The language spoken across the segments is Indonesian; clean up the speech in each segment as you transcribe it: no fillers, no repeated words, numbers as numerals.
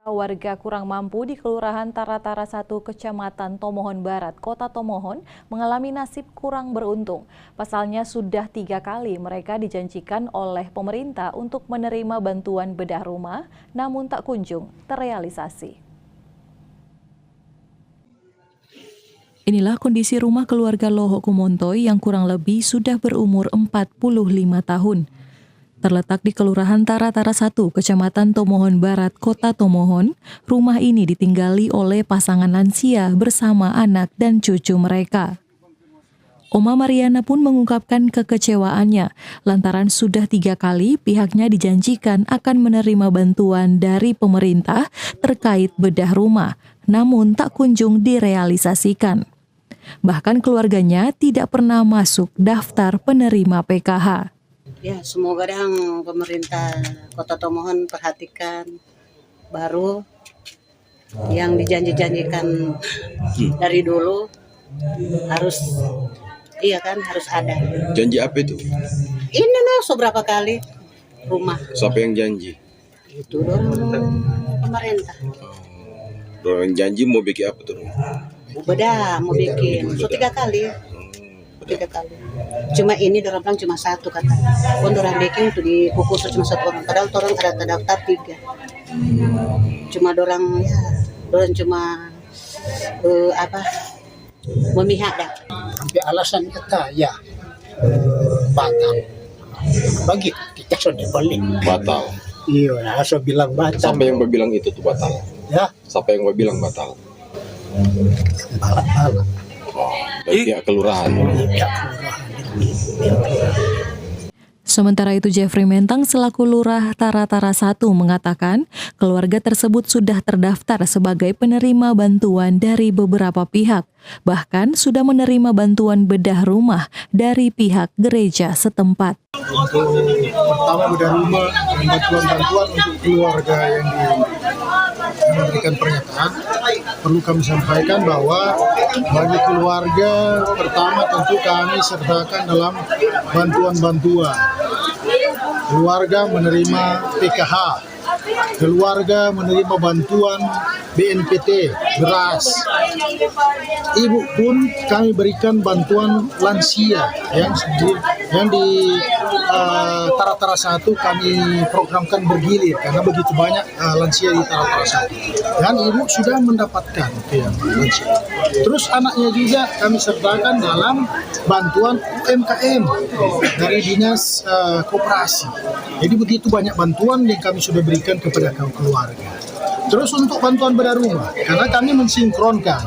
Warga kurang mampu di Kelurahan Taratara 1, Kecamatan Tomohon Barat, Kota Tomohon, mengalami nasib kurang beruntung. Pasalnya sudah 3 kali mereka dijanjikan oleh pemerintah untuk menerima bantuan bedah rumah, namun tak kunjung terrealisasi. Inilah kondisi rumah keluarga Loho Kumontoy yang kurang lebih sudah berumur 45 tahun. Terletak di Kelurahan Taratara 1, Kecamatan Tomohon Barat, Kota Tomohon, rumah ini ditinggali oleh pasangan lansia bersama anak dan cucu mereka. Oma Mariana pun mengungkapkan kekecewaannya lantaran sudah 3 kali pihaknya dijanjikan akan menerima bantuan dari pemerintah terkait bedah rumah, namun tak kunjung direalisasikan. Bahkan keluarganya tidak pernah masuk daftar penerima PKH. Ya, semoga dong pemerintah Kota Tomohon perhatikan, baru yang dijanji-janjikan dari dulu harus harus ada. Janji apa itu? Ini loh seberapa kali rumah. Siapa yang janji? Itu dong pemerintah. Orang janji mau bikin apa tuh? Beda mau bikin. So 3 kali. 3 kali. Cuma ini dorang bilang cuma 1 kata. Pun dorang bikin tuh di khusus cuma 1 orang. Padahal orang ada terdaftar 3. Cuma dorang cuma memihak dah. Sampai alasan kita batal. Bagi kita sudah balik. Batal. Iya, saya bilang batal. Siapa yang berbilang itu tuh batal? Ya. Siapa yang berbilang batal? Balak-balak. Dari pihak kelurahan. Sementara itu Jeffrey Mentang selaku Lurah Taratara 1 mengatakan keluarga tersebut sudah terdaftar sebagai penerima bantuan dari beberapa pihak. Bahkan sudah menerima bantuan bedah rumah dari pihak gereja setempat. Untuk pertama bedah rumah dan bantuan-bantuan untuk keluarga yang memberikan pernyataan, perlu kami sampaikan bahwa bagi keluarga pertama tentu kami sertakan dalam bantuan-bantuan. Keluarga menerima PKH, keluarga menerima bantuan BNPT, beras. Ibu pun kami berikan bantuan lansia yang di Taratara 1 kami programkan bergilir karena begitu banyak lansia di Taratara 1. Dan ibu sudah mendapatkan lansia. Terus anaknya juga kami sertakan dalam bantuan UMKM dari Dinas Koperasi. Jadi begitu banyak bantuan yang kami sudah berikan kepada keluarga. Terus untuk bantuan bedah rumah, karena kami mensinkronkan.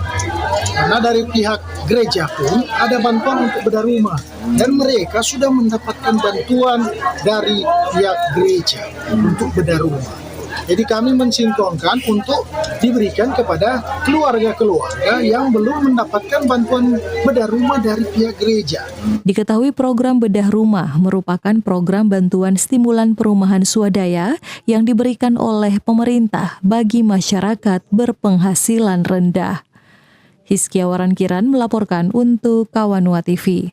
Karena dari pihak gereja pun ada bantuan untuk bedah rumah. Dan mereka sudah mendapatkan bantuan dari pihak gereja untuk bedah rumah. Jadi kami mensinkronkan untuk diberikan kepada keluarga-keluarga yang belum mendapatkan bantuan bedah rumah dari pihak gereja. Diketahui program bedah rumah merupakan program bantuan stimulan perumahan swadaya yang diberikan oleh pemerintah bagi masyarakat berpenghasilan rendah. Hizkia Warankiran melaporkan untuk Kawanua TV.